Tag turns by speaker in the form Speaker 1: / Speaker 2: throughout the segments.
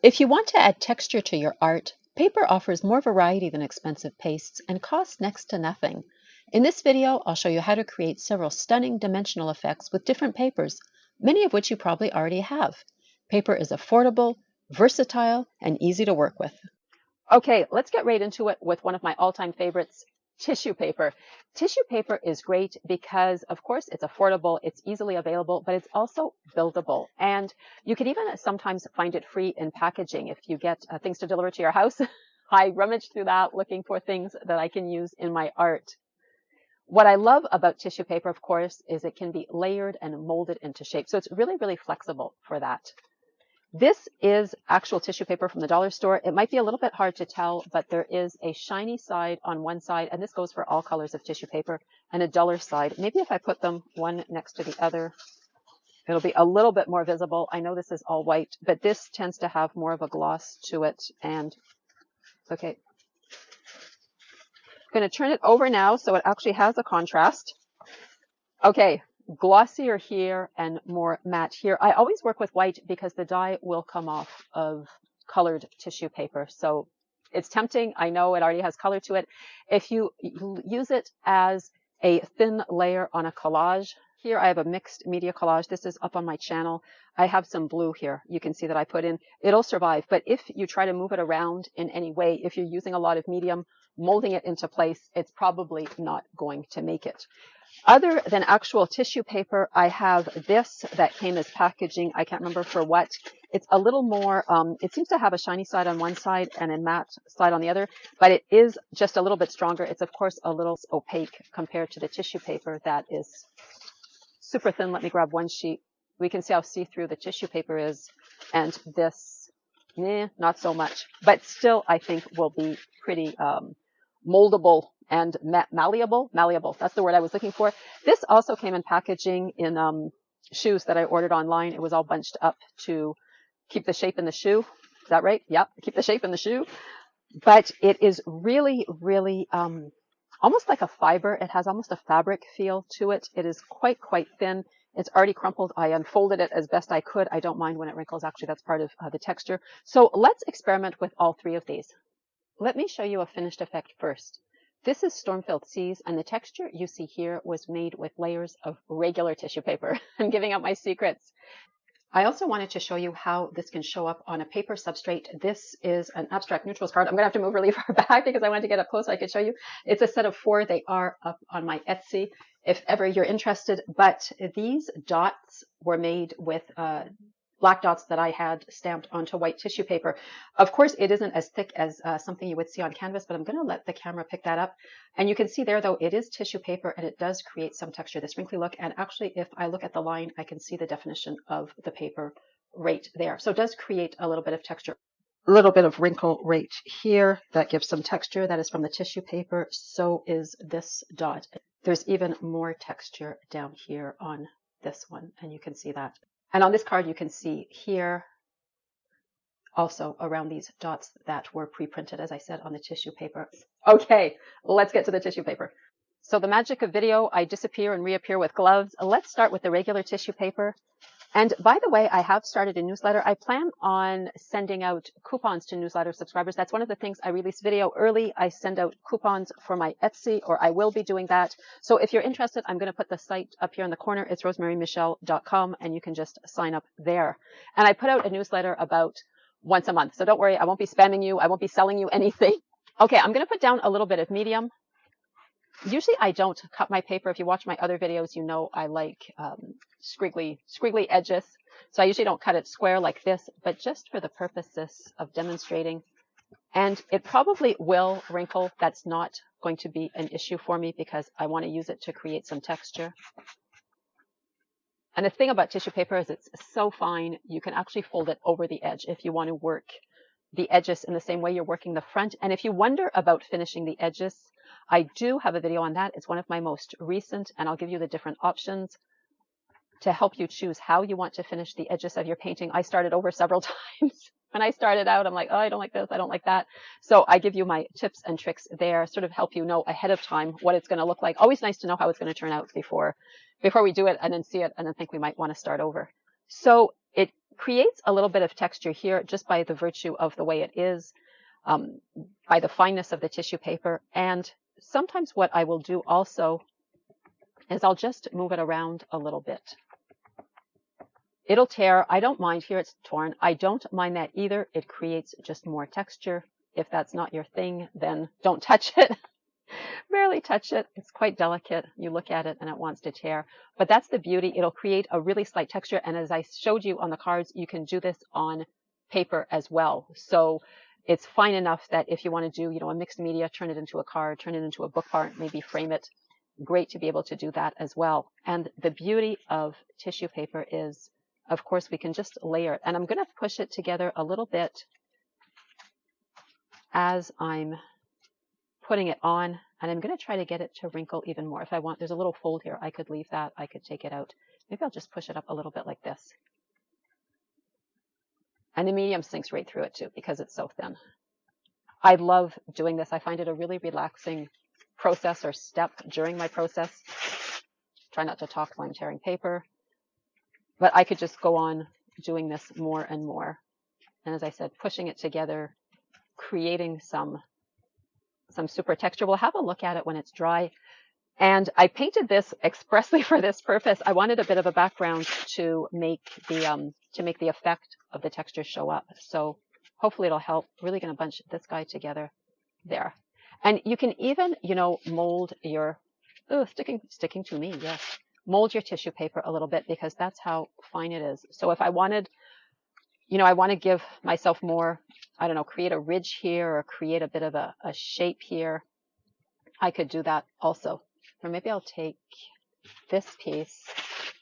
Speaker 1: If you want to add texture to your art, paper offers more variety than expensive pastes and costs next to nothing. In this video, I'll show you how to create several stunning dimensional effects with different papers, many of which you probably already have. Paper is affordable, versatile, and easy to work with. Okay, let's get right into it with one of my all-time favorites, tissue paper. Tissue paper is great because, of course, it's affordable, it's easily available, but it's also buildable. And you can even sometimes find it free in packaging if you get things to deliver to your house. I rummage through that looking for things that I can use in my art. What I love about tissue paper, of course, is it can be layered and molded into shape. So it's really, really flexible for that. This is actual tissue paper from the dollar store. It might be a little bit hard to tell, but there is a shiny side on one side, and this goes for all colors of tissue paper, and a duller side. Maybe if I put them one next to the other, it'll be a little bit more visible. I know this is all white, but this tends to have more of a gloss to it. And okay, I'm going to turn it over now so it actually has a contrast. Okay. Glossier here and more matte here. I always work with white because the dye will come off of colored tissue paper. So it's tempting. I know it already has color to it. If you use it as a thin layer on a collage, here I have a mixed media collage. This is up on my channel. I have some blue here. You can see that I put in. It'll survive. But if you try to move it around in any way, if you're using a lot of medium, molding it into place, it's probably not going to make it. Other than actual tissue paper, I have this that came as packaging. I can't remember for what. It's a little more, it seems to have a shiny side on one side and a matte side on the other, but it is just a little bit stronger. It's, of course, a little opaque compared to the tissue paper that is super thin. Let me grab one sheet. We can see how see-through the tissue paper is, and this, not so much, but still I think will be pretty moldable and malleable. That's the word I was looking for. This also came in packaging in shoes that I ordered online. It was all bunched up to keep the shape in the shoe. Is that right? Yep, keep the shape in the shoe. But it is really, really almost like a fiber. It has almost a fabric feel to it. It is quite thin. It's already crumpled. I unfolded it as best I could. I don't mind when it wrinkles. Actually, that's part of the texture. So let's experiment with all three of these. Let me show you a finished effect first. This is Storm-Filled Seas, and the texture you see here was made with layers of regular tissue paper. I'm giving up my secrets. I also wanted to show you how this can show up on a paper substrate. This is an abstract neutrals card. I'm going to have to move really far back because I wanted to get up close so I could show you. It's a set of 4. They are up on my Etsy if ever you're interested. But these dots were made with black dots that I had stamped onto white tissue paper. Of course, it isn't as thick as something you would see on canvas, but I'm going to let the camera pick that up. And you can see there, though, it is tissue paper, and it does create some texture, this wrinkly look. And actually, if I look at the line, I can see the definition of the paper right there. So it does create a little bit of texture. A little bit of wrinkle right here. That gives some texture. That is from the tissue paper. So is this dot. There's even more texture down here on this one, and you can see that. And on this card, you can see here also around these dots that were pre-printed, as I said, on the tissue paper. Okay, let's get to the tissue paper. So the magic of video, I disappear and reappear with gloves. Let's start with the regular tissue paper. And by the way, I have started a newsletter. I plan on sending out coupons to newsletter subscribers. That's one of the things. I release video early. I send out coupons for my Etsy, or I will be doing that. So if you're interested, I'm going to put the site up here in the corner. It's rosemarymichelle.com, and you can just sign up there. And I put out a newsletter about once a month. So don't worry, I won't be spamming you. I won't be selling you anything. Okay, I'm going to put down a little bit of medium. Usually I don't cut my paper. If you watch my other videos, you know I like squiggly edges. So I usually don't cut it square like this, but just for the purposes of demonstrating. And it probably will wrinkle. That's not going to be an issue for me because I want to use it to create some texture. And the thing about tissue paper is it's so fine, you can actually fold it over the edge if you want to work the edges in the same way you're working the front. And if you wonder about finishing the edges, I do have a video on that. It's one of my most recent, and I'll give you the different options to help you choose how you want to finish the edges of your painting. I started over several times. When I started out, I'm like, oh, I don't like this, I don't like that. So I give you my tips and tricks there, sort of help you know ahead of time what it's going to look like. Always nice to know how it's going to turn out before we do it and then see it and then think we might want to start over. So it creates a little bit of texture here just by the virtue of the way it is, by the fineness of the tissue paper. And sometimes what I will do also is I'll just move it around a little bit. It'll tear. I don't mind. Here it's torn. I don't mind that either. It creates just more texture. If that's not your thing, then don't touch it. Barely touch it. It's quite delicate. You look at it and it wants to tear. But that's the beauty. It'll create a really slight texture. And as I showed you on the cards, you can do this on paper as well. So it's fine enough that if you want to do, you know, a mixed media, turn it into a card, turn it into a book part, maybe frame it. Great to be able to do that as well. And the beauty of tissue paper is, of course, we can just layer it. And I'm going to push it together a little bit as I'm putting it on. And I'm going to try to get it to wrinkle even more. If I want, there's a little fold here. I could leave that. I could take it out. Maybe I'll just push it up a little bit like this. And the medium sinks right through it too because it's so thin. I love doing this. I find it a really relaxing process or step during my process. Try not to talk while I'm tearing paper. But I could just go on doing this more and more. And as I said, pushing it together, creating some super texture. We'll have a look at it when it's dry. And I painted this expressly for this purpose. I wanted a bit of a background to make the effect of the texture show up. So hopefully it'll help. Really going to bunch this guy together there. And you can even, you know, mold your, sticking to me, yes. Mold your tissue paper a little bit because that's how fine it is. So if I wanted, you know, I want to give myself more, I don't know, create a ridge here or create a bit of a shape here, I could do that also. Or maybe I'll take this piece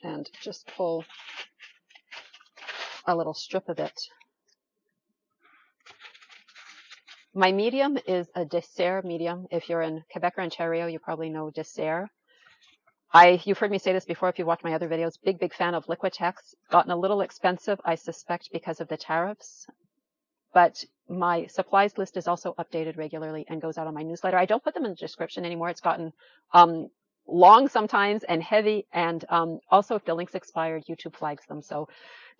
Speaker 1: and just pull a little strip of it. My medium is a dessert medium. If you're in Quebec or Ontario, you probably know dessert. You've heard me say this before if you watch my other videos, big fan of Liquitex. Gotten a little expensive, I suspect, because of the tariffs. But my supplies list is also updated regularly and goes out on my newsletter. I don't put them in the description anymore. It's gotten long sometimes and heavy. And also, if the link's expired, YouTube flags them. So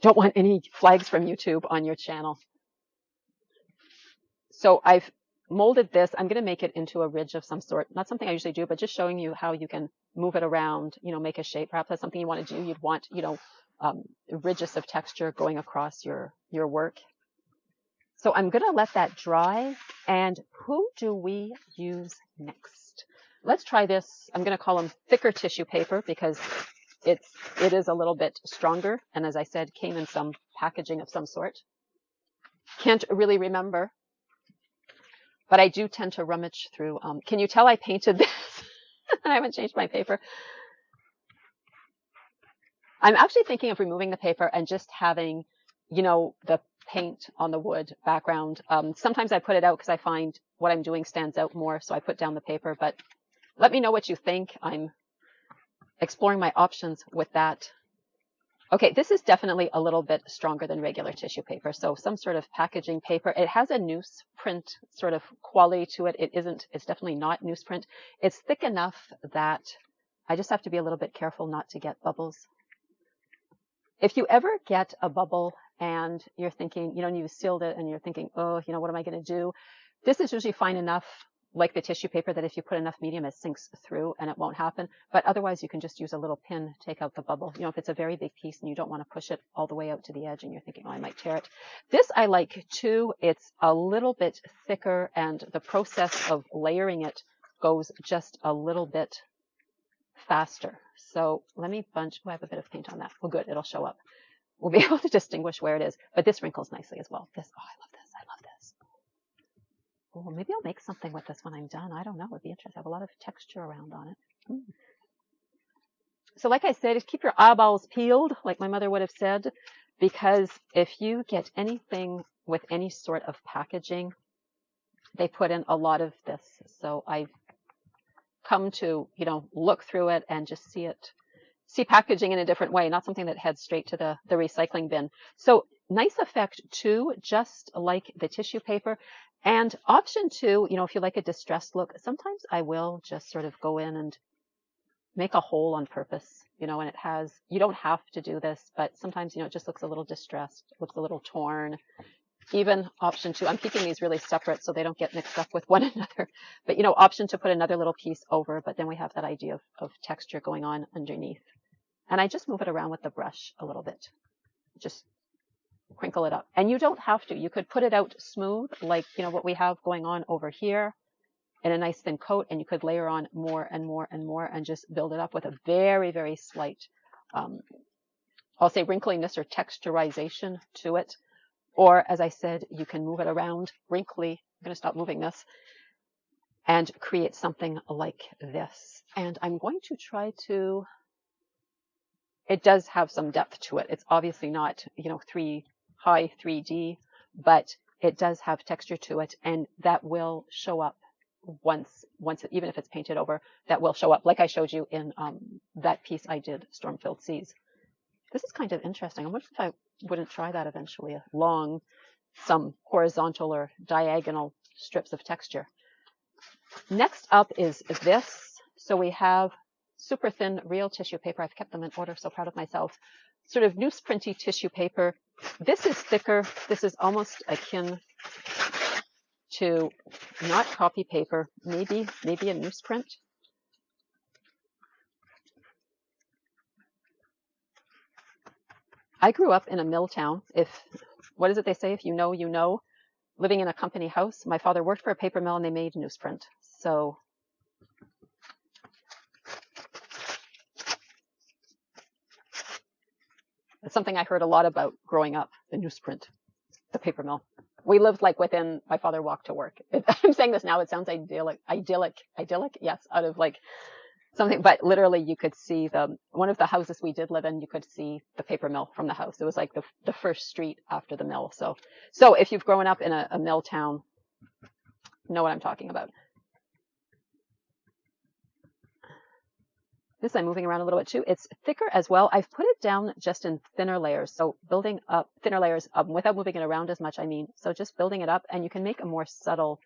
Speaker 1: don't want any flags from YouTube on your channel. So I've molded this. I'm going to make it into a ridge of some sort. Not something I usually do, but just showing you how you can move it around, you know, make a shape. Perhaps that's something you want to do. You'd want, you know, ridges of texture going across your work. So I'm going to let that dry. And who do we use next? Let's try this. I'm going to call them thicker tissue paper because it is a little bit stronger. And as I said, came in some packaging of some sort. Can't really remember. But I do tend to rummage through. Can you tell I painted this? I haven't changed my paper. I'm actually thinking of removing the paper and just having, you know, the paint on the wood background. Sometimes I put it out because I find what I'm doing stands out more, so I put down the paper. But let me know what you think. I'm exploring my options with that. Okay, this is definitely a little bit stronger than regular tissue paper. So some sort of packaging paper. It has a newsprint sort of quality to it. It's definitely not newsprint. It's thick enough that I just have to be a little bit careful not to get bubbles. If you ever get a bubble and you're thinking, you know, you sealed it and you're thinking, oh, you know, what am I going to do? This is usually fine enough, like the tissue paper, that if you put enough medium, it sinks through and it won't happen. But otherwise, you can just use a little pin, take out the bubble. You know, if it's a very big piece and you don't want to push it all the way out to the edge and you're thinking, oh, I might tear it. This I like too. It's a little bit thicker and the process of layering it goes just a little bit faster. So let me bunch. Oh, I have a bit of paint on that. Well, good. It'll show up. We'll be able to distinguish where it is. But this wrinkles nicely as well. This, oh, I love this. I love this. Oh, maybe I'll make something with this when I'm done. I don't know. It'd be interesting. I have a lot of texture around on it. So like I said, keep your eyeballs peeled, like my mother would have said, because if you get anything with any sort of packaging, they put in a lot of this. So I've come to, you know, look through it and just see packaging in a different way, not something that heads straight to the recycling bin. So nice effect too, just like the tissue paper. And option two, you know, if you like a distressed look, sometimes I will just sort of go in and make a hole on purpose, you know, and it has, you don't have to do this, but sometimes, you know, it just looks a little distressed, looks a little torn. Even option 2, I'm keeping these really separate so they don't get mixed up with one another. But, you know, option to put another little piece over, but then we have that idea of texture going on underneath. And I just move it around with the brush a little bit. Just crinkle it up. And you don't have to. You could put it out smooth, like, you know, what we have going on over here in a nice thin coat, and you could layer on more and more and more and just build it up with a very, very slight, I'll say wrinkliness or texturization to it. Or, as I said, you can move it around, wrinkly. I'm going to stop moving this, and create something like this. And I'm going to try to, it does have some depth to it. It's obviously not, you know, high 3D, but it does have texture to it, and that will show up once even if it's painted over, that will show up, like I showed you in that piece I did, Storm-Filled Seas. This is kind of interesting. I wonder if I wouldn't try that eventually, along some horizontal or diagonal strips of texture. Next up is this. So we have super thin real tissue paper. I've kept them in order, so proud of myself. Sort of newsprinty tissue paper. This is thicker. This is almost akin to not copy paper, maybe a newsprint. I grew up in a mill town. What is it they say? If you know, you know. Living in a company house. My father worked for a paper mill and they made newsprint. So it's something I heard a lot about growing up, the newsprint, the paper mill. We lived like within, my father walked to work. I'm saying this now, it sounds idyllic, yes, out of like something, but literally you could see one of the houses we did live in, you could see the paper mill from the house. It was like the first street after the mill. So if you've grown up in a mill town, you know what I'm talking about. This I'm moving around a little bit too. It's thicker as well. I've put it down just in thinner layers. So building up thinner layers without moving it around as much, I mean. So just building it up, and you can make a more subtle.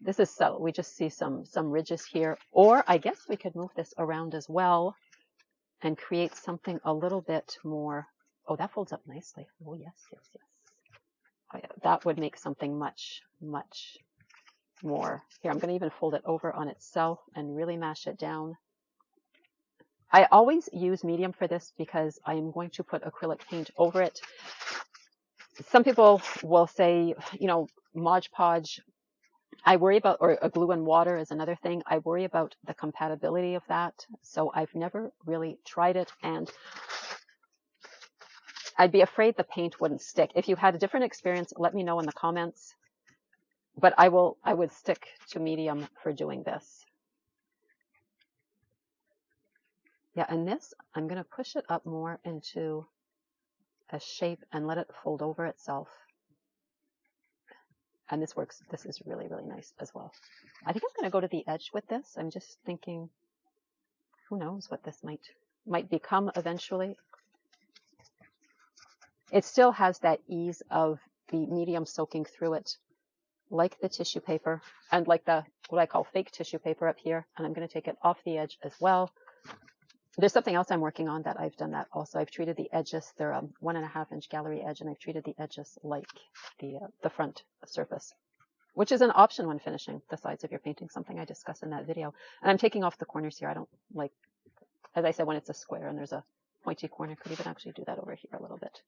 Speaker 1: This is subtle. We just see some ridges here. Or I guess we could move this around as well and create something a little bit more. Oh, that folds up nicely. Oh, yes. Oh, yeah, that would make something much, much more. Here, I'm going to even fold it over on itself and really mash it down. I always use medium for this because I am going to put acrylic paint over it. Some people will say, you know, Mod Podge. I worry about, or a glue and water is another thing. I worry about the compatibility of that. So I've never really tried it, and I'd be afraid the paint wouldn't stick. If you had a different experience, let me know in the comments. But I would stick to medium for doing this. Yeah, and this, I'm going to push it up more into a shape and let it fold over itself. And this works. This is really, really nice as well. I think I'm going to go to the edge with this. I'm just thinking, who knows what this might become eventually. It still has that ease of the medium soaking through it, like the tissue paper and like the, what I call fake tissue paper up here. And I'm going to take it off the edge as well. There's something else I'm working on that I've done that also. I've treated the edges, they're 1.5 inch gallery edge, and I've treated the edges like the front surface, which is an option when finishing the sides of your painting, something I discussed in that video. And I'm taking off the corners here. I don't like, as I said, when it's a square and there's a pointy corner, could even actually do that over here a little bit.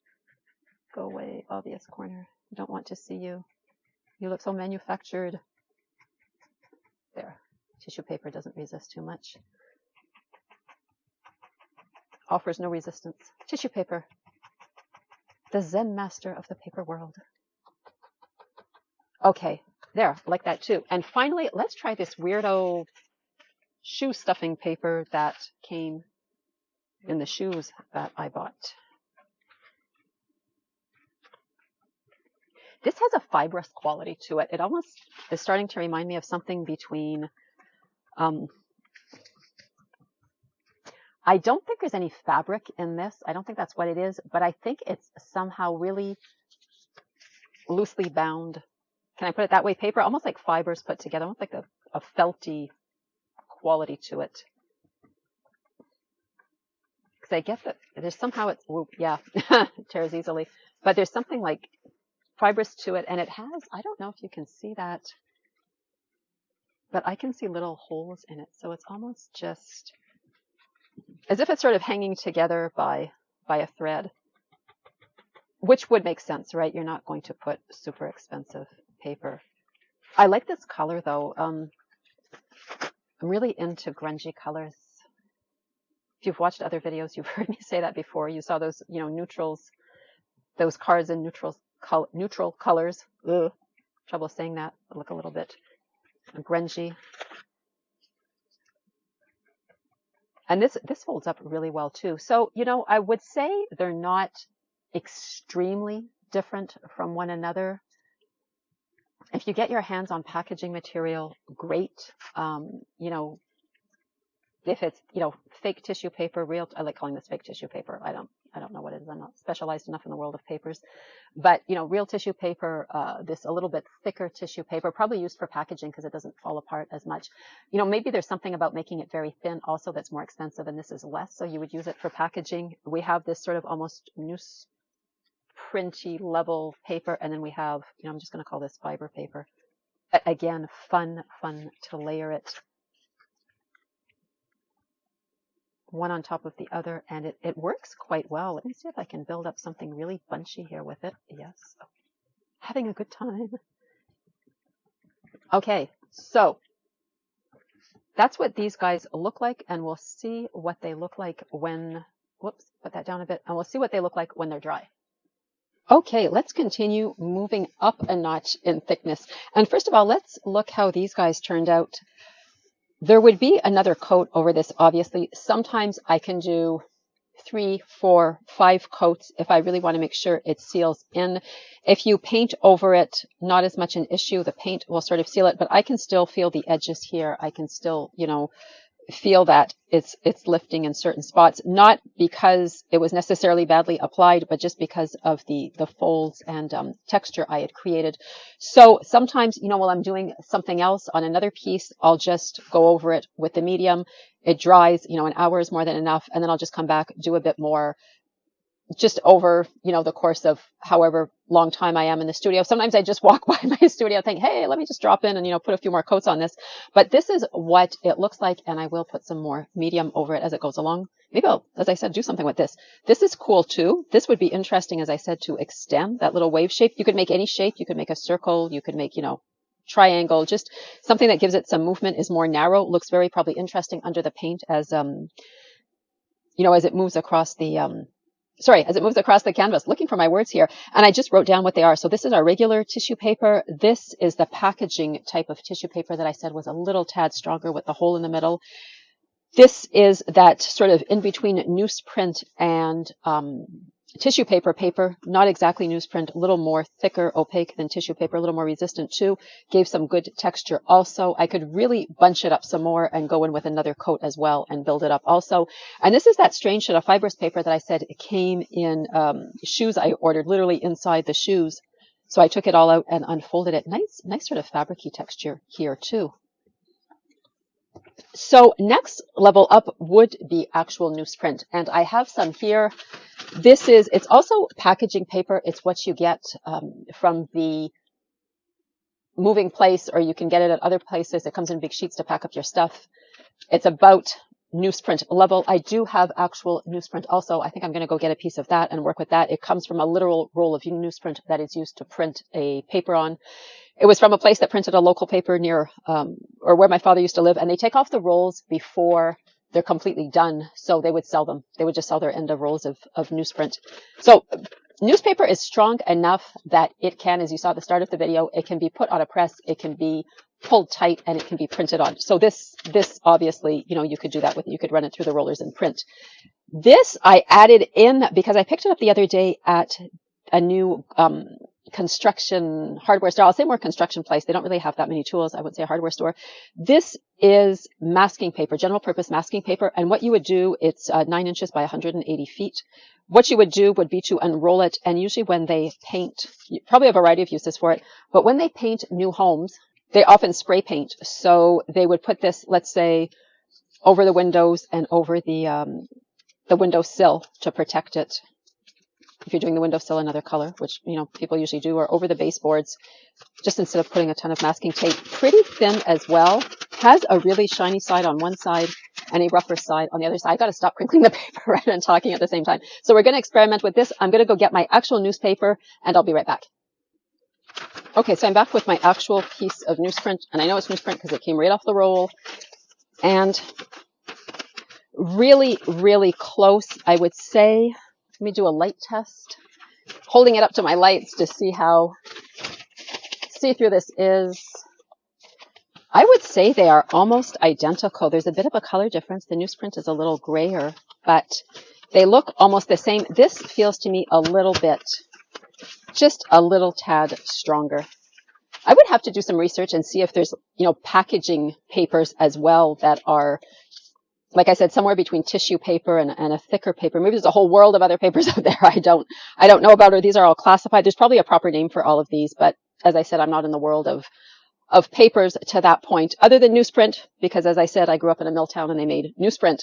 Speaker 1: Go away, obvious corner. I don't want to see you. You look so manufactured. There, tissue paper doesn't resist too much. Offers no resistance. Tissue paper, the Zen master of the paper world. Okay, there, like that too. And finally, let's try this weirdo shoe stuffing paper that came in the shoes that I bought. This has a fibrous quality to it. It almost is starting to remind me of something between I don't think there's any fabric in this. I don't think that's what it is, but I think it's somehow really loosely bound. Can I put it that way? Paper, almost like fibers put together, almost like a felty quality to it. because I get that there's somehow it's, yeah, tears easily, but there's something like fibrous to it, and it has, I don't know if you can see that, but I can see little holes in it. So it's almost just as if it's sort of hanging together by a thread, which would make sense, right? You're not going to put super expensive paper. I like this color though. I'm really into grungy colors. If you've watched other videos, you've heard me say that before. You saw those, you know, neutrals, those cards in neutral colors. Ugh, trouble saying that. They look a little bit grungy. And this folds up really well too. So, you know, I would say they're not extremely different from one another. If you get your hands on packaging material, great. You know, if it's, you know, fake tissue paper, real, I like calling this fake tissue paper. I don't know what it is. I'm not specialized enough in the world of papers, but you know, real tissue paper, this a little bit thicker tissue paper, probably used for packaging because it doesn't fall apart as much. You know, maybe there's something about making it very thin also that's more expensive, and this is less, so you would use it for packaging. We have this sort of almost newsprinty level paper, and then we have, you know, I'm just going to call this fiber paper. Again, fun to layer it one on top of the other, and it works quite well. Let me see if I can build up something really bunchy here with it. Yes, having a good time. Okay, so that's what these guys look like, and we'll see what they look like when, whoops, put that down a bit, and we'll see what they look like when they're dry. Okay, let's continue moving up a notch in thickness. And first of all, let's look how these guys turned out. There would be another coat over this, obviously. Sometimes I can do 3, 4, 5 coats if I really want to make sure it seals in. If you paint over it, not as much an issue. The paint will sort of seal it, but I can still feel the edges here. I can still, you know, feel that it's lifting in certain spots, not because it was necessarily badly applied, but just because of the folds and texture I had created. So sometimes, you know, while I'm doing something else on another piece, I'll just go over it with the medium. It dries, you know, an hour is more than enough, and then I'll just come back, do a bit more, just over, you know, the course of however long time I am in the studio. Sometimes I just walk by my studio and think, hey, let me just drop in and, you know, put a few more coats on this. But this is what it looks like, and I will put some more medium over it as it goes along. Maybe I'll, as I said, do something with this. This is cool too. This would be interesting, as I said, to extend that little wave shape. You could make any shape. You could make a circle. You could make, you know, triangle, just something that gives it some movement, is more narrow, looks very probably interesting under the paint as, you know, as it moves across the, as it moves across the canvas. Looking for my words here, and I just wrote down what they are. So this is our regular tissue paper. This is the packaging type of tissue paper that I said was a little tad stronger with the hole in the middle. This is that sort of in between newsprint and tissue paper, not exactly newsprint, a little more thicker, opaque than tissue paper, a little more resistant too, gave some good texture also. I could really bunch it up some more and go in with another coat as well and build it up also. And this is that strange sort of fibrous paper that I said it came in shoes I ordered, literally inside the shoes. So I took it all out and unfolded it. Nice sort of fabricy texture here too. So next level up would be actual newsprint, and I have some here. It's also packaging paper. It's what you get from the moving place, or you can get it at other places. It comes in big sheets to pack up your stuff. It's about newsprint level. I do have actual newsprint also. I think I'm going to go get a piece of that and work with that. It comes from a literal roll of newsprint that is used to print a paper on. It was from a place that printed a local paper near, or where my father used to live, and they take off the rolls before they're completely done, so they would sell them. They would just sell their end of rolls of newsprint. So newspaper is strong enough that it can, as you saw at the start of the video, it can be put on a press, it can be pulled tight, and it can be printed on. So this obviously, you know, you could do that with, you could run it through the rollers and print. This I added in because I picked it up the other day at a new construction hardware store. I'll say more construction place. They don't really have that many tools. I would say a hardware store. This is masking paper, general purpose masking paper. And what you would do, it's 9 inches by 180 feet. What you would do would be to unroll it. And usually when they paint, probably a variety of uses for it, but when they paint new homes, they often spray paint. So they would put this, let's say, over the windows and over the the windowsill to protect it. If you're doing the windowsill another color, which, you know, people usually do, or over the baseboards, just instead of putting a ton of masking tape. Pretty thin as well. Has a really shiny side on one side and a rougher side on the other side. I got to stop crinkling the paper right and talking at the same time. So we're going to experiment with this. I'm going to go get my actual newspaper and I'll be right back. Okay, so I'm back with my actual piece of newsprint, and I know it's newsprint because it came right off the roll. And really, really close, I would say. Let me do a light test. Holding it up to my lights to see how see-through this is. I would say they are almost identical. There's a bit of a color difference. The newsprint is a little grayer, but they look almost the same. This feels to me a little bit, just a little tad stronger. I would have to do some research and see if there's, you know, packaging papers as well that are, like I said, somewhere between tissue paper and a thicker paper. Maybe there's a whole world of other papers out there I don't know about, or these are all classified. There's probably a proper name for all of these, but as I said, I'm not in the world of papers to that point, other than newsprint, because as I said, I grew up in a mill town and they made newsprint.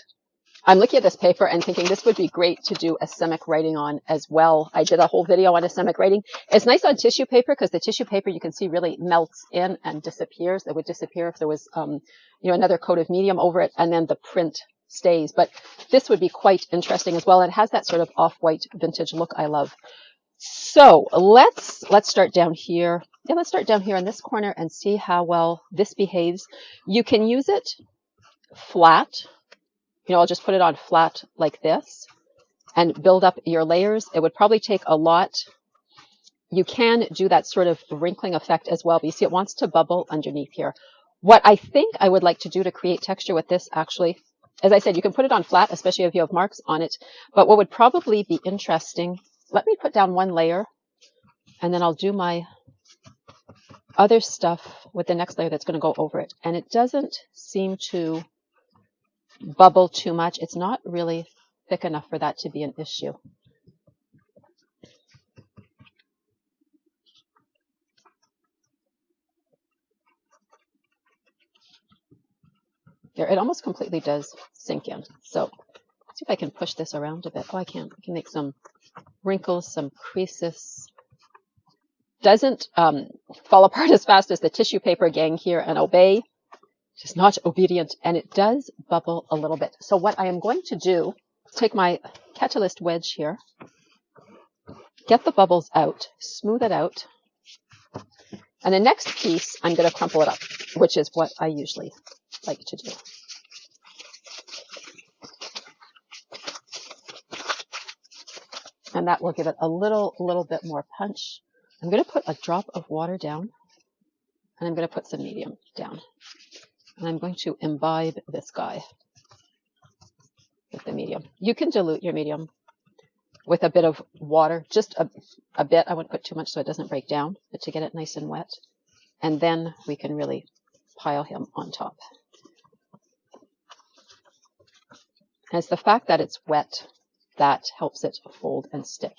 Speaker 1: I'm looking at this paper and thinking this would be great to do asemic writing on as well. I did a whole video on asemic writing. It's nice on tissue paper because the tissue paper you can see really melts in and disappears. It would disappear if there was, you know, another coat of medium over it, and then the print stays. But this would be quite interesting as well. It has that sort of off-white vintage look I love. So let's start down here. Yeah, let's start down here in this corner and see how well this behaves. You can use it flat. You know, I'll just put it on flat like this and build up your layers. It would probably take a lot. You can do that sort of wrinkling effect as well, but you see it wants to bubble underneath here. What I think I would like to do to create texture with this, actually, as I said, you can put it on flat, especially if you have marks on it. But what would probably be interesting, let me put down one layer and then I'll do my other stuff with the next layer that's going to go over it. And it doesn't seem to bubble too much. It's not really thick enough for that to be an issue. There, it almost completely does sink in. So let's see if I can push this around a bit. Oh, I can. I can make some wrinkles, some creases. Doesn't fall apart as fast as the tissue paper gang here and obey. Just not obedient, and it does bubble a little bit. So what I am going to do is take my Catalyst wedge here, get the bubbles out, smooth it out, and the next piece I'm going to crumple it up, which is what I usually like to do. And that will give it a little bit more punch. I'm going to put a drop of water down, and I'm going to put some medium down. And I'm going to imbibe this guy with the medium. You can dilute your medium with a bit of water, just a bit. I wouldn't put too much so it doesn't break down, but to get it nice and wet. And then we can really pile him on top. And it's the fact that it's wet that helps it fold and stick.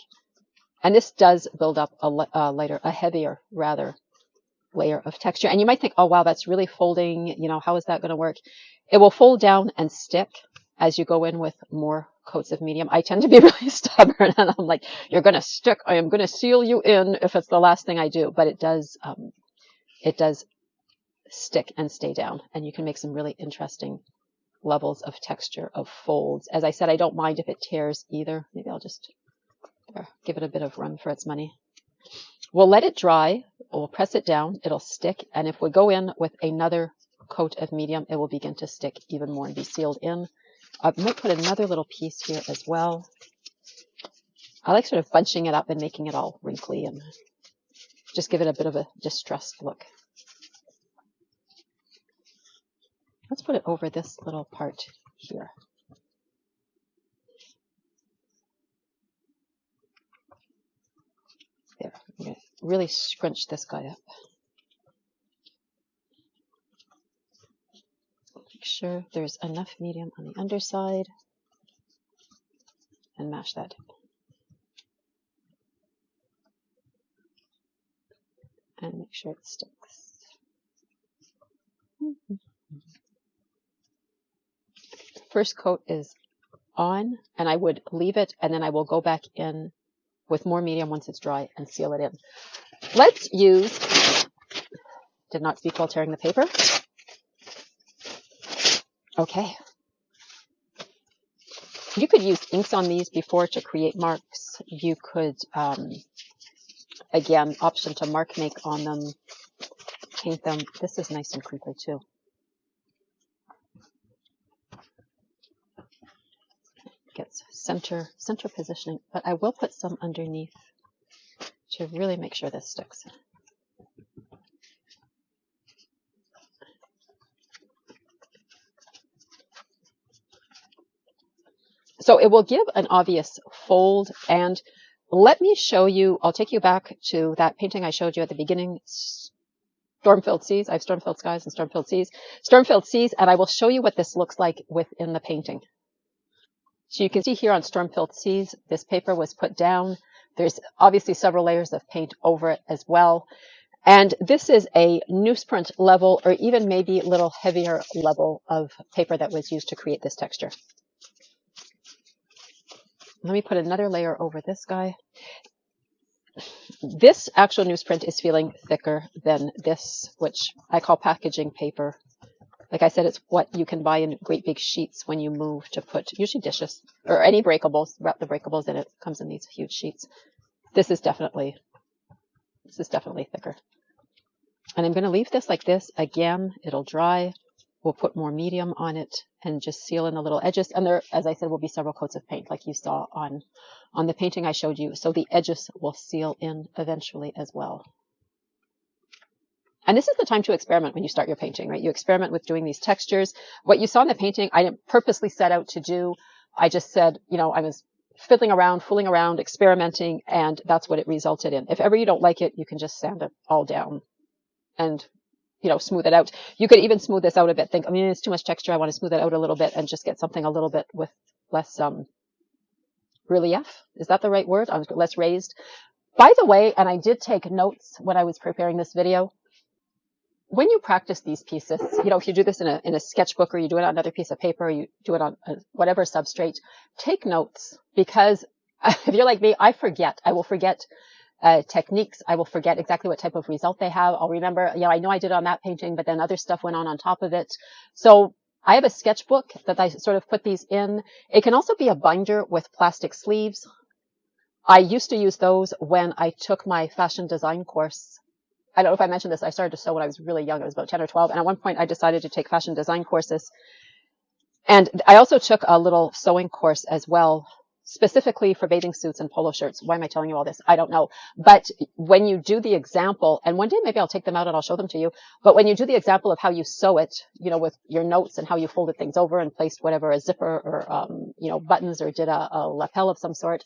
Speaker 1: And this does build up a heavier, rather, layer of texture. And you might think, oh, wow, that's really folding. You know, how is that going to work? It will fold down and stick as you go in with more coats of medium. I tend to be really stubborn, and I'm like, you're going to stick. I am going to seal you in if it's the last thing I do. But it does stick and stay down. And you can make some really interesting levels of texture of folds. As I said, I don't mind if it tears either. Maybe I'll just give it a bit of run for its money. We'll let it dry. We'll press it down. It'll stick. And if we go in with another coat of medium, it will begin to stick even more and be sealed in. I might put another little piece here as well. I like sort of bunching it up and making it all wrinkly and just give it a bit of a distressed look. Let's put it over this little part here. There, I'm going to really scrunch this guy up. Make sure there's enough medium on the underside and mash that in. And make sure it sticks. First coat is on, and I would leave it, and then I will go back in with more medium once it's dry and seal it in. Let's use, did not speak while tearing the paper. Okay. You could use inks on these before to create marks. You could, again, option to mark make on them, paint them. This is nice and crinkly too. Gets center positioning, but I will put some underneath to really make sure this sticks. So it will give an obvious fold, and let me show you, I'll take you back to that painting I showed you at the beginning, Storm-Filled Seas. I have Storm-Filled Skies and Storm-Filled Seas. Storm-Filled Seas, and I will show you what this looks like within the painting. So you can see here on Storm-Filled Seas, this paper was put down. There's obviously several layers of paint over it as well. And this is a newsprint level, or even maybe a little heavier level of paper that was used to create this texture. Let me put another layer over this guy. This actual newsprint is feeling thicker than this, which I call packaging paper. Like I said, it's what you can buy in great big sheets when you move to put, usually dishes, or any breakables, wrap the breakables in it. It comes in these huge sheets. This is definitely thicker. And I'm going to leave this like this. Again, it'll dry. We'll put more medium on it and just seal in the little edges. And there, as I said, will be several coats of paint like you saw on the painting I showed you. So the edges will seal in eventually as well. And this is the time to experiment when you start your painting, right? You experiment with doing these textures. What you saw in the painting, I didn't purposely set out to do. I just said, you know, I was fiddling around, fooling around, experimenting, and that's what it resulted in. If ever you don't like it, you can just sand it all down and, you know, smooth it out. You could even smooth this out a bit. Think, I mean, it's too much texture. I want to smooth it out a little bit and just get something a little bit with less relief. Is that the right word? Less raised. By the way, and I did take notes when I was preparing this video, when you practice these pieces, you know, if you do this in a sketchbook, or you do it on another piece of paper, or you do it on whatever substrate, take notes, because if you're like me, I will forget techniques. I will forget exactly what type of result they have. I'll remember, yeah, I know I did on that painting, but then other stuff went on top of it. So I have a sketchbook that I sort of put these in. It can also be a binder with plastic sleeves. I used to use those when I took my fashion design course. I don't know if I mentioned this. I started to sew when I was really young. I was about 10 or 12. And at one point I decided to take fashion design courses. And I also took a little sewing course as well, specifically for bathing suits and polo shirts. Why am I telling you all this? I don't know. But when you do the example, and one day maybe I'll take them out and I'll show them to you. But when you do the example of how you sew it, you know, with your notes and how you folded things over and placed whatever, a zipper or, you know, buttons, or did a lapel of some sort,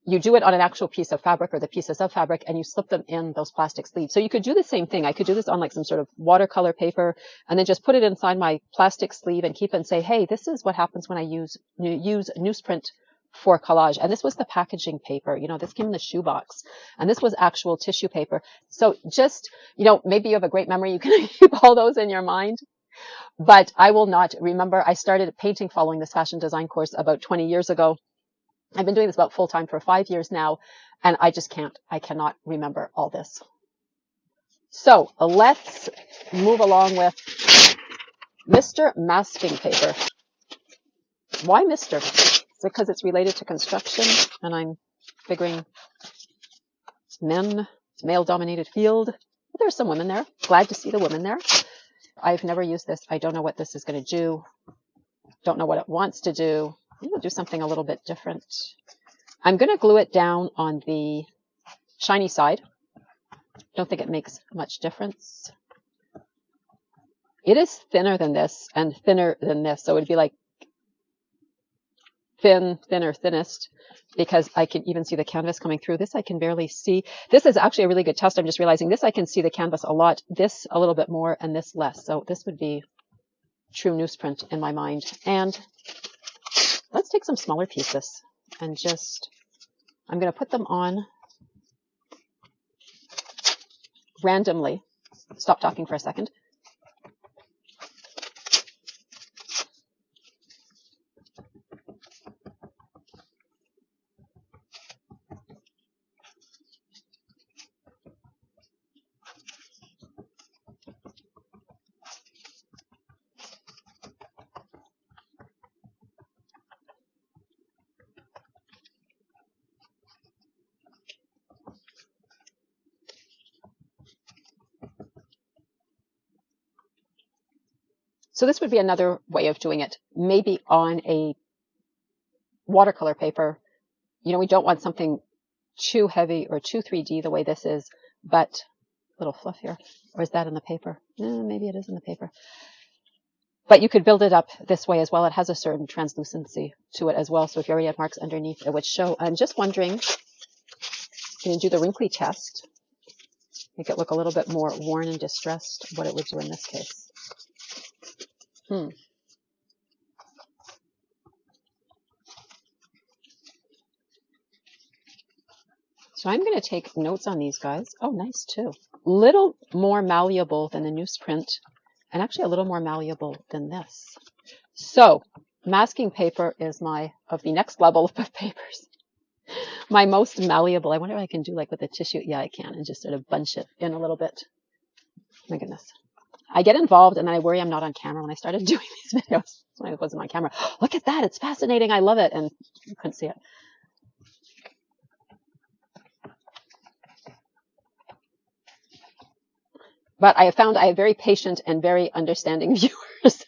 Speaker 1: you do it on an actual piece of fabric or the pieces of fabric, and you slip them in those plastic sleeves. So you could do the same thing. I could do this on like some sort of watercolor paper and then just put it inside my plastic sleeve and keep it and say, hey, this is what happens when I use newsprint for collage. And this was the packaging paper. You know, this came in the shoebox, and this was actual tissue paper. So just, you know, maybe you have a great memory. You can keep all those in your mind. But I will not remember. I started painting following this fashion design course about 20 years ago. I've been doing this about full time for 5 years now, and I just I cannot remember all this. So let's move along with Mr. Masking Paper. Why Mr.? Is it because it's related to construction and I'm figuring it's men, it's a male-dominated field? But there's some women there. Glad to see the women there. I've never used this. I don't know what this is going to do. Don't know what it wants to do. I'm going to do something a little bit different. I'm going to glue it down on the shiny side. Don't think it makes much difference. It is thinner than this and thinner than this. So it would be like thin, thinner, thinnest, because I can even see the canvas coming through. This I can barely see. This is actually a really good test. I'm just realizing this I can see the canvas a lot. This a little bit more and this less. So this would be true newsprint in my mind. And let's take some smaller pieces and just, I'm going to put them on randomly. Stop talking for a second. So this would be another way of doing it. Maybe on a watercolor paper, you know, we don't want something too heavy or too 3D the way this is, but a little fluff here. Or is that in the paper? Maybe it is in the paper. But you could build it up this way as well. It has a certain translucency to it as well. So if you already had marks underneath, it would show. I'm just wondering, can you do the wrinkly test? Make it look a little bit more worn and distressed, what it would do in this case. So I'm going to take notes on these guys. Oh, nice too. Little more malleable than the Newsprint, and actually a little more malleable than this. So masking paper is of the next level of papers, my most malleable. I wonder if I can do like with the tissue. Yeah, I can, and just sort of bunch it in a little bit. My goodness. I get involved and then I worry I'm not on camera when I started doing these videos. When I wasn't on camera. Look at that. It's fascinating. I love it. And you couldn't see it. But I have found I have very patient and very understanding viewers.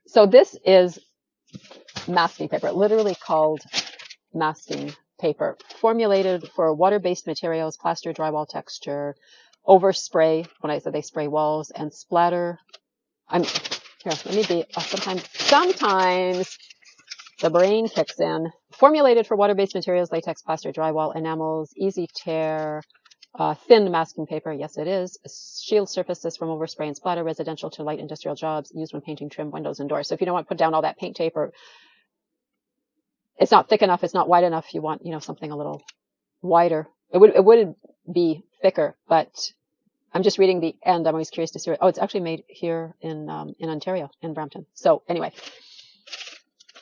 Speaker 1: So this is masking paper, literally called masking paper, formulated for water-based materials, plaster, drywall texture, overspray. When I said they spray walls and splatter. Here, let me be. Sometimes the brain kicks in. Formulated for water-based materials, latex, plaster, drywall, enamels, easy tear. Thin masking paper, yes it is. Shield surfaces from overspray and splatter, residential to light industrial jobs, used when painting trim, windows, and doors. So if you don't want to put down all that paint tape, or it's not thick enough, it's not wide enough, you want, you know, something a little wider. It would be thicker, but I'm just reading the end. I'm always curious to see it. Oh, it's actually made here in Ontario, in Brampton. So anyway,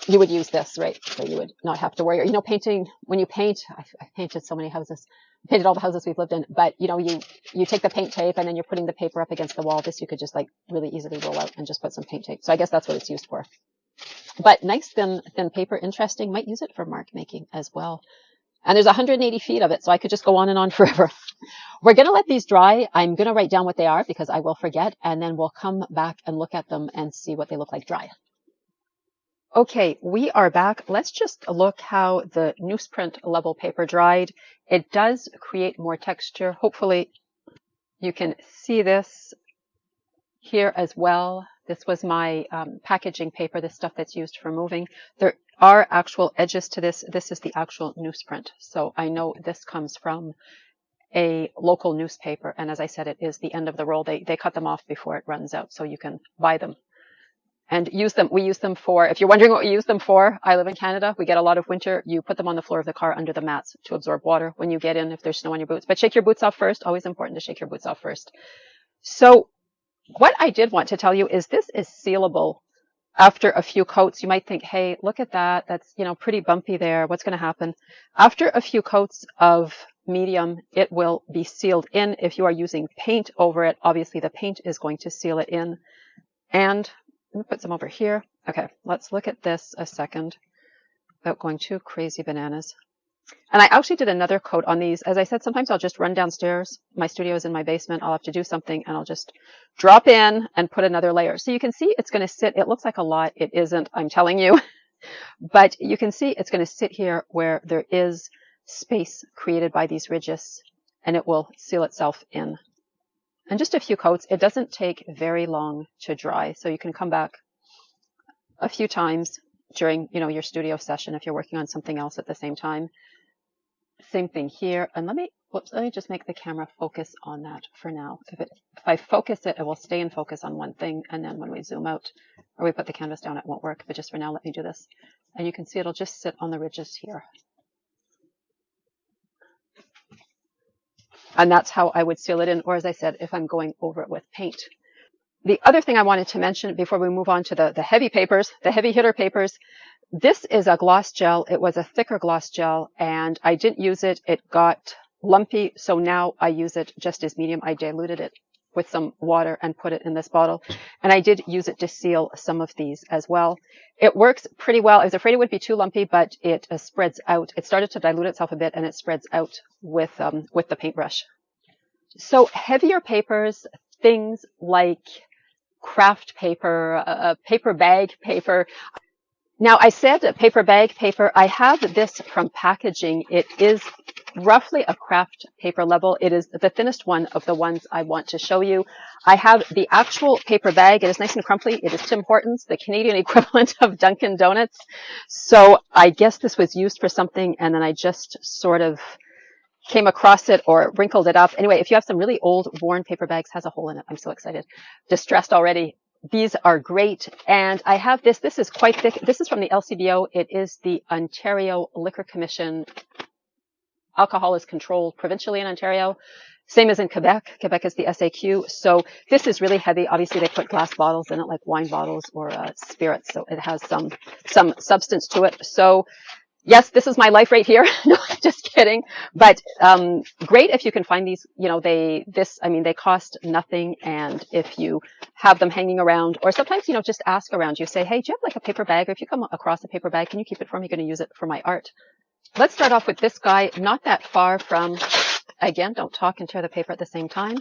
Speaker 1: you would use this, right? So you would not have to worry. You know, painting, when you paint, I've painted so many houses. Painted all the houses we've lived in, but you know, you take the paint tape and then you're putting the paper up against the wall. This you could just like really easily roll out and just put some paint tape. So I guess that's what it's used for. But nice thin paper, interesting. Might use it for mark making as well. And there's 180 feet of it, so I could just go on and on forever. We're going to let these dry. I'm going to write down what they are because I will forget, and then we'll come back and look at them and see what they look like dry. Okay, we are back. Let's just look how the newsprint level paper dried. It does create more texture. Hopefully you can see this here as well. This was my packaging paper, this stuff that's used for moving. There are actual edges to this. This is the actual newsprint. So I know this comes from a local newspaper. And as I said, it is the end of the roll. They cut them off before it runs out, so you can buy them and use them. We use them for, if you're wondering what we use them for, I live in Canada. We get a lot of winter. You put them on the floor of the car under the mats to absorb water when you get in, if there's snow on your boots. But shake your boots off first. Always important to shake your boots off first. So what I did want to tell you is this is sealable after a few coats. You might think, hey, look at that. That's, you know, pretty bumpy there. What's going to happen? After a few coats of medium, it will be sealed in. If you are using paint over it, obviously the paint is going to seal it in. And let me put some over here. Okay, let's look at this a second without going too crazy bananas. And I actually did another coat on these. As I said, sometimes I'll just run downstairs. My studio is in my basement. I'll have to do something and I'll just drop in and put another layer. So you can see it's going to sit. It looks like a lot. It isn't, I'm telling you. But you can see it's going to sit here where there is space created by these ridges, and it will seal itself in. And just a few coats. It doesn't take very long to dry. So you can come back a few times during, you know, your studio session if you're working on something else at the same time. Same thing here. And let me just make the camera focus on that for now. If I focus it, it will stay in focus on one thing. And then when we zoom out or we put the canvas down, it won't work. But just for now, let me do this. And you can see it'll just sit on the ridges here. And that's how I would seal it in, or as I said, if I'm going over it with paint. The other thing I wanted to mention before we move on to the heavy papers, the heavy hitter papers, this is a gloss gel. It was a thicker gloss gel, and I didn't use it. It got lumpy, so now I use it just as medium. I diluted it with some water and put it in this bottle. And I did use it to seal some of these as well. It works pretty well. I was afraid it would be too lumpy, but it spreads out. It started to dilute itself a bit, and it spreads out with the paintbrush. So heavier papers, things like Kraft paper, paper bag paper. Now, I said paper bag paper. I have this from packaging. It is roughly a Kraft paper level. It is the thinnest one of the ones I want to show you. I have the actual paper bag. It is nice and crumply. It is Tim Hortons, the Canadian equivalent of Dunkin' Donuts. So I guess this was used for something, and then I just sort of came across it or wrinkled it up. Anyway, if you have some really old worn paper bags, has a hole in it. I'm so excited. Distressed already. These are great. And I have this. This is quite thick. This is from the LCBO. It is the Ontario Liquor Commission. Alcohol is controlled provincially in Ontario. Same as in Quebec. Quebec is the SAQ. So this is really heavy. Obviously, they put glass bottles in it, like wine bottles or spirits. So it has some substance to it. So yes, this is my life right here. No, just kidding. But great if you can find these. You know, they cost nothing. And if you have them hanging around, or sometimes, you know, just ask around. You say, hey, do you have like a paper bag? Or if you come across a paper bag, can you keep it for me? I'm going to use it for my art. Let's start off with this guy. Not that far from, again, don't talk and tear the paper at the same time.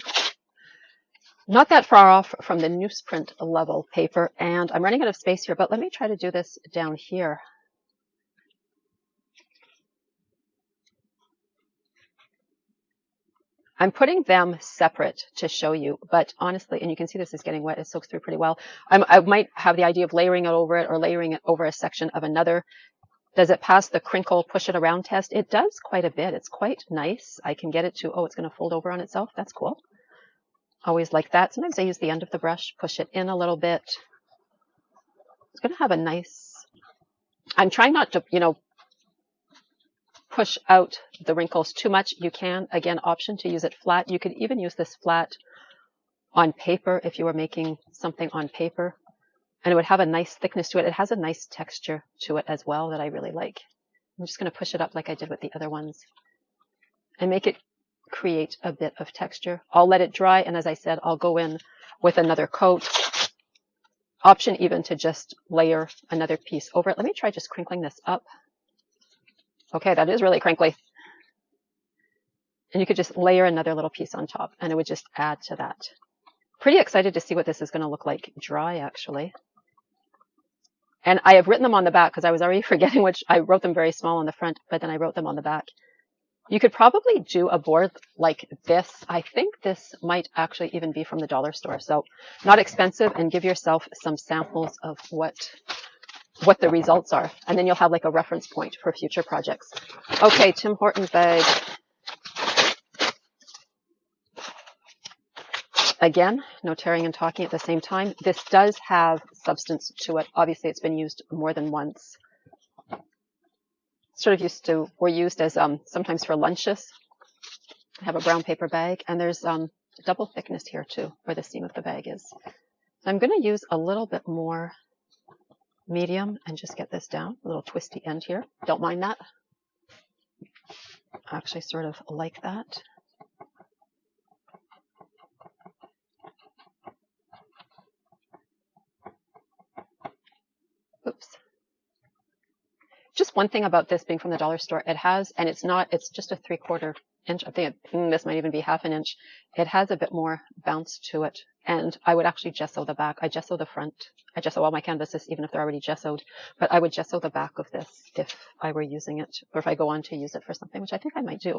Speaker 1: Not that far off from the newsprint level paper. And I'm running out of space here, but let me try to do this down here. I'm putting them separate to show you, but honestly, and you can see this is getting wet, it soaks through pretty well. I might have the idea of layering it over it or layering it over a section of another. Does it pass the crinkle, push it around test? It does quite a bit. It's quite nice. I can get it to, oh, it's going to fold over on itself. That's cool. Always like that. Sometimes I use the end of the brush, push it in a little bit. It's going to have a nice, I'm trying not to, you know, push out the wrinkles too much. You can, again, option to use it flat. You could even use this flat on paper if you were making something on paper, and it would have a nice thickness to it. It has a nice texture to it as well that I really like. I'm just going to push it up like I did with the other ones and make it create a bit of texture. I'll let it dry, and as I said, I'll go in with another coat. Option even to just layer another piece over it. Let me try just crinkling this up. Okay, that is really crinkly. And you could just layer another little piece on top, and it would just add to that. Pretty excited to see what this is going to look like dry, actually. And I have written them on the back because I was already forgetting which. I wrote them very small on the front, but then I wrote them on the back. You could probably do a board like this. I think this might actually even be from the dollar store. So not expensive, and give yourself some samples of what the results are, and then you'll have like a reference point for future projects. Okay, Tim Hortons bag. Again, no tearing and talking at the same time. This does have substance to it. Obviously, it's been used more than once. Sort of were used as sometimes for lunches. I have a brown paper bag, and there's double thickness here too, where the seam of the bag is. I'm going to use a little bit more medium and just get this down, a little twisty end here. Don't mind that. I actually sort of like that. Oops. Just one thing about this being from the dollar store, it has, and it's just a 3/4 inch. I think this might even be 1/2 inch. It has a bit more bounce to it. And I would actually gesso the back. I gesso the front. I gesso all my canvases, even if they're already gessoed. But I would gesso the back of this if I were using it, or if I go on to use it for something, which I think I might do. I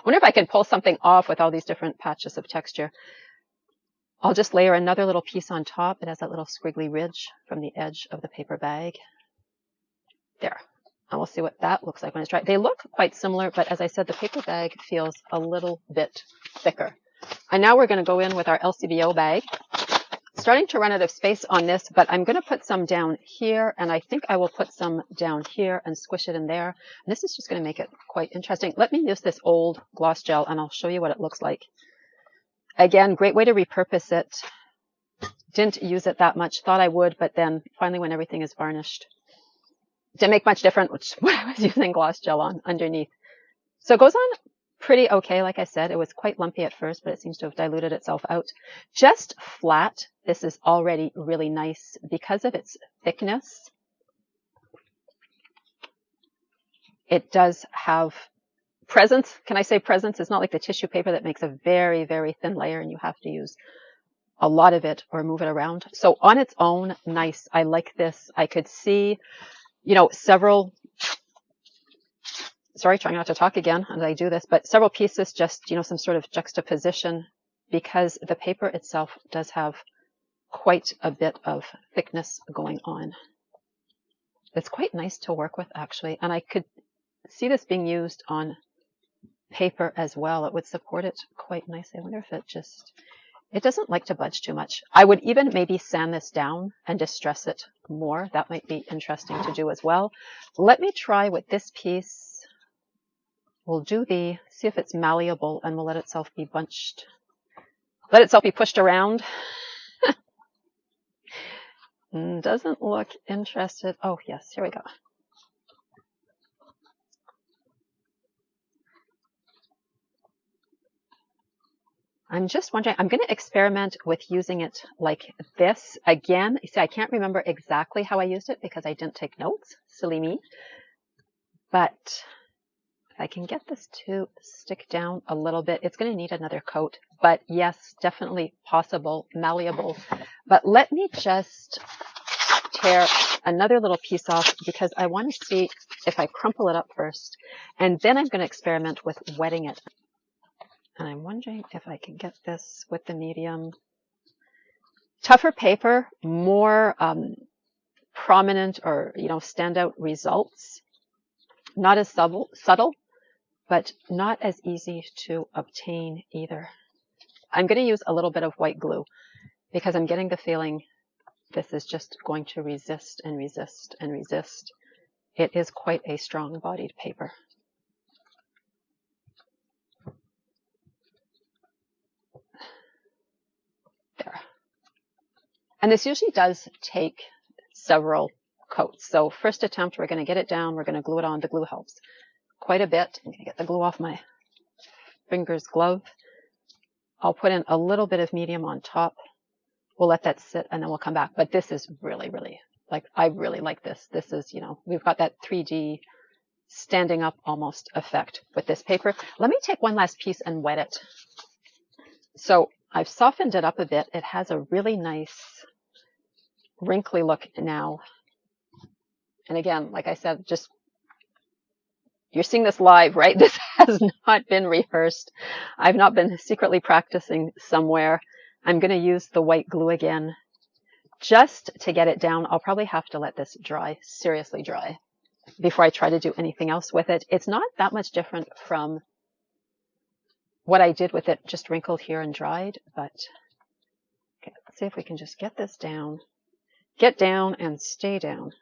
Speaker 1: wonder if I can pull something off with all these different patches of texture. I'll just layer another little piece on top. It has that little squiggly ridge from the edge of the paper bag. There. And we'll see what that looks like when it's dry. They look quite similar, but as I said, the paper bag feels a little bit thicker. And now we're going to go in with our LCBO bag. Starting to run out of space on this, but I'm going to put some down here, and I think I will put some down here and squish it in there. And this is just going to make it quite interesting. Let me use this old gloss gel, and I'll show you what it looks like. Again, great way to repurpose it. Didn't use it that much, thought I would, but then finally when everything is varnished, didn't make much difference, which what I was using gloss gel on underneath. So it goes on pretty okay. Like I said, it was quite lumpy at first, but it seems to have diluted itself out. Just flat, this is already really nice because of its thickness. It does have presence. Can I say presence? It's not like the tissue paper that makes a very, very thin layer and you have to use a lot of it or move it around. So on its own, nice. I like this. I could see, you know, several, sorry, trying not to talk again as I do this, but several pieces, just, you know, some sort of juxtaposition, because the paper itself does have quite a bit of thickness going on. It's quite nice to work with, actually, and I could see this being used on paper as well. It would support it quite nicely. I wonder if it doesn't like to budge too much. I would even maybe sand this down and distress it more. That might be interesting to do as well. Let me try with this piece. We'll see if it's malleable, and we'll let itself be bunched. Let itself be pushed around. Doesn't look interested. Oh, yes, here we go. I'm just wondering, I'm going to experiment with using it like this. Again, you see, I can't remember exactly how I used it because I didn't take notes. Silly me. But if I can get this to stick down a little bit, it's going to need another coat. But yes, definitely possible, malleable. But let me just tear another little piece off because I want to see if I crumple it up first. And then I'm going to experiment with wetting it. And I'm wondering if I can get this with the medium. Tougher paper, more prominent or, you know, standout results. Not as subtle, but not as easy to obtain either. I'm going to use a little bit of white glue because I'm getting the feeling this is just going to resist and resist and resist. It is quite a strong-bodied paper. There. And this usually does take several coats. So first attempt, we're going to get it down. We're going to glue it on. The glue helps quite a bit. I'm going to get the glue off my fingers glove. I'll put in a little bit of medium on top. We'll let that sit and then we'll come back. But this is really, really, like, I really like this. This is, you know, we've got that 3D standing up almost effect with this paper. Let me take one last piece and wet it. So I've softened it up a bit. It has a really nice wrinkly look now. And again, like I said, just, you're seeing this live, right? This has not been rehearsed. I've not been secretly practicing somewhere. I'm going to use the white glue again just to get it down. I'll probably have to let this dry, seriously dry, before I try to do anything else with it. It's not that much different from what I did with it, just wrinkled here and dried. But okay, let's see if we can just get this down. Get down and stay down.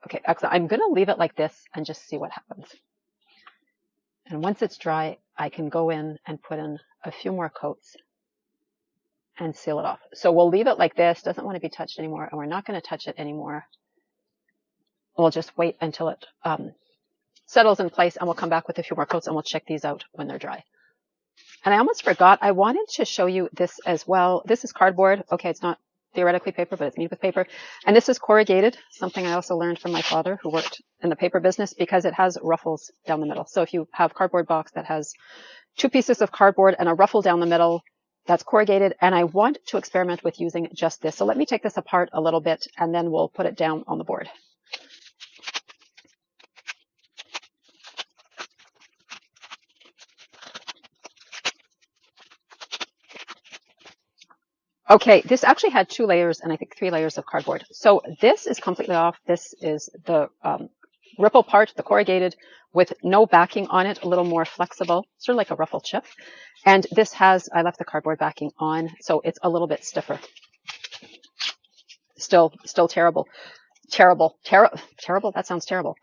Speaker 1: Okay, excellent. I'm going to leave it like this and just see what happens. And once it's dry, I can go in and put in a few more coats and seal it off. So we'll leave it like this. Doesn't want to be touched anymore, and we're not going to touch it anymore. We'll just wait until it settles in place, and we'll come back with a few more coats, and we'll check these out when they're dry. And I almost forgot, I wanted to show you this as well. This is cardboard. Okay, it's not theoretically paper, but it's made with paper. And this is corrugated, something I also learned from my father who worked in the paper business, because it has ruffles down the middle. So if you have a cardboard box that has two pieces of cardboard and a ruffle down the middle, that's corrugated. And I want to experiment with using just this. So let me take this apart a little bit and then we'll put it down on the board. Okay, this actually had 2 layers and I think 3 layers of cardboard. So this is completely off. This is the ripple part, the corrugated, with no backing on it, a little more flexible, sort of like a ruffle chip. And this has, I left the cardboard backing on, so it's a little bit stiffer. Still terrible. Terrible. That sounds terrible.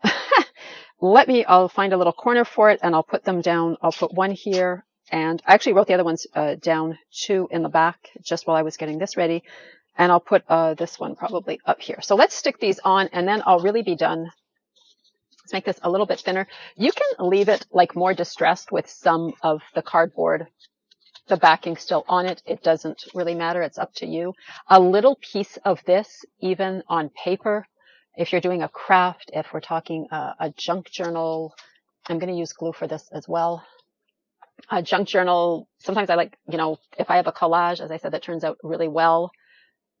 Speaker 1: I'll find a little corner for it and I'll put them down. I'll put one here. And I actually wrote the other ones down, 2 in the back, just while I was getting this ready. And I'll put this one probably up here. So let's stick these on and then I'll really be done. Let's make this a little bit thinner. You can leave it like more distressed with some of the cardboard, the backing still on it. It doesn't really matter. It's up to you. A little piece of this, even on paper, if you're doing a craft, if we're talking a junk journal, I'm going to use glue for this as well. a junk journal. Sometimes I like, you know, if I have a collage, as I said, that turns out really well,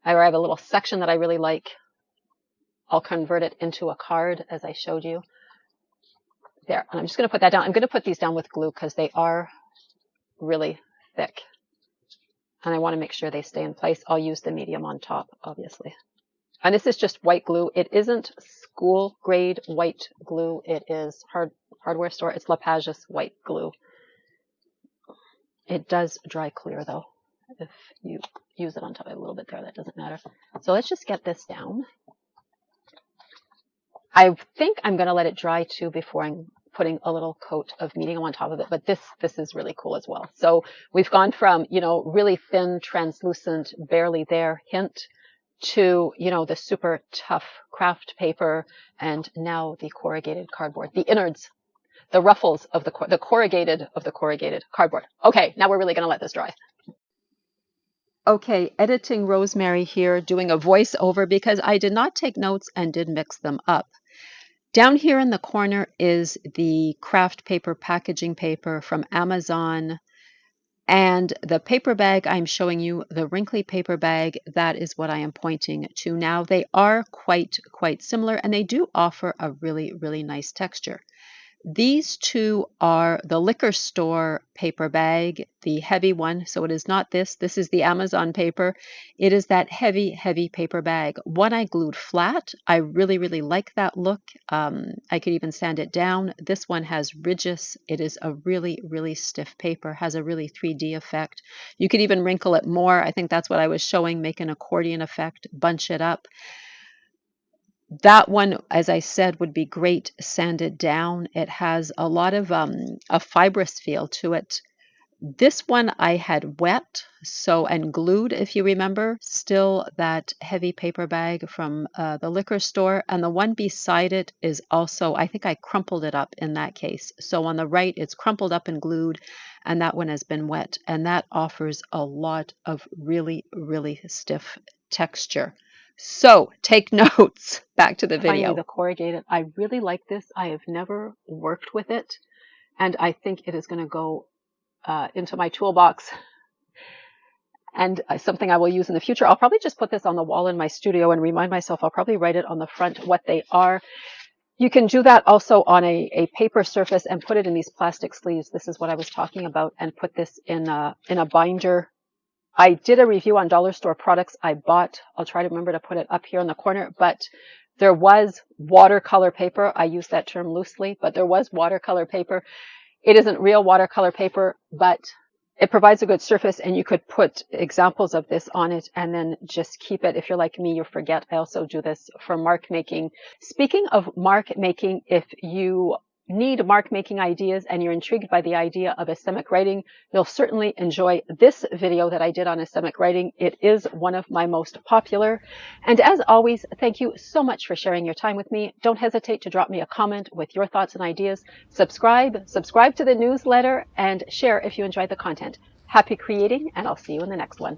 Speaker 1: or I have a little section that I really like, I'll convert it into a card as I showed you. There, and I'm just going to put that down. I'm going to put these down with glue because they are really thick. And I want to make sure they stay in place. I'll use the medium on top, obviously. And this is just white glue. It isn't school grade white glue. It is hardware store. It's LePage's white glue. It does dry clear though. If you use it on top, a little bit there, that doesn't matter. So let's just get this down. I think I'm going to let it dry too before I'm putting a little coat of medium on top of it, but this is really cool as well. So we've gone from, you know, really thin, translucent, barely there hint to, you know, the super tough Kraft paper, and now the corrugated cardboard, the innards, the ruffles of the corrugated of the corrugated cardboard. Okay, now we're really going to let this dry. Okay, editing Rosemary here, doing a voiceover because I did not take notes and did mix them up. Down here in the corner is the Kraft paper packaging paper from Amazon. And the paper bag I'm showing you, the wrinkly paper bag, that is what I am pointing to now. They are quite similar, and they do offer a really, really nice texture. These two are the liquor store paper bag, the heavy one. So it is not this. This is the Amazon paper. It is that heavy, heavy paper bag. One I glued flat. I really, really like that look. I could even sand it down. This one has ridges. It is a really, really stiff paper, has a really 3D effect. You could even wrinkle it more. I think that's what I was showing, make an accordion effect, bunch it up. That one, as I said, would be great sanded down. It has a lot of a fibrous feel to it. This one I had wet and glued, if you remember, still that heavy paper bag from the liquor store. And the one beside it is also, I think I crumpled it up in that case. So on the right, it's crumpled up and glued, and that one has been wet. And that offers a lot of really, really stiff texture. So take notes. Back to the video. Finally, the corrugated. I really like this. I have never worked with it, and I think it is going to go into my toolbox and something I will use in the future. I'll probably just put this on the wall in my studio and remind myself. I'll probably write it on the front what they are. You can do that also on a paper surface and put it in these plastic sleeves. This is what I was talking about, and put this in a binder. I did a review on dollar store products I bought. I'll try to remember to put it up here in the corner, but there was watercolor paper. I use that term loosely, but there was watercolor paper. It isn't real watercolor paper, but it provides a good surface, and you could put examples of this on it and then just keep it. If you're like me, you forget. I also do this for mark making. Speaking of mark making, if you need mark making ideas and you're intrigued by the idea of aesthetic writing, you'll certainly enjoy this video that I did on aesthetic writing. It is one of my most popular. And as always, thank you so much for sharing your time with me. Don't hesitate to drop me a comment with your thoughts and ideas. Subscribe to the newsletter, and share if you enjoyed the content. Happy creating, and I'll see you in the next one.